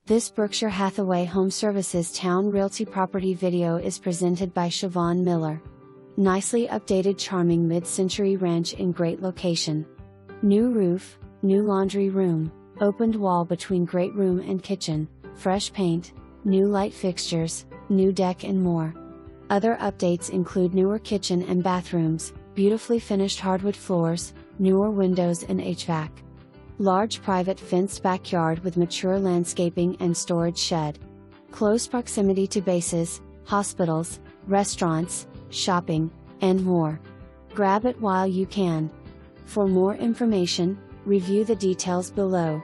This Berkshire Hathaway HomeServices Towne Realty property video is presented by Siobhan Miller. Nicely updated, charming mid-century ranch in great location. New roof, new laundry room, opened wall between great room and kitchen, fresh paint, new light fixtures, new deck and more. Other updates include newer kitchen and bathrooms, beautifully finished hardwood floors, newer windows and HVAC. Large private fenced backyard with mature landscaping and storage shed. Close proximity to bases, hospitals, restaurants, shopping, and more. Grab it while you can. For more information, review the details below.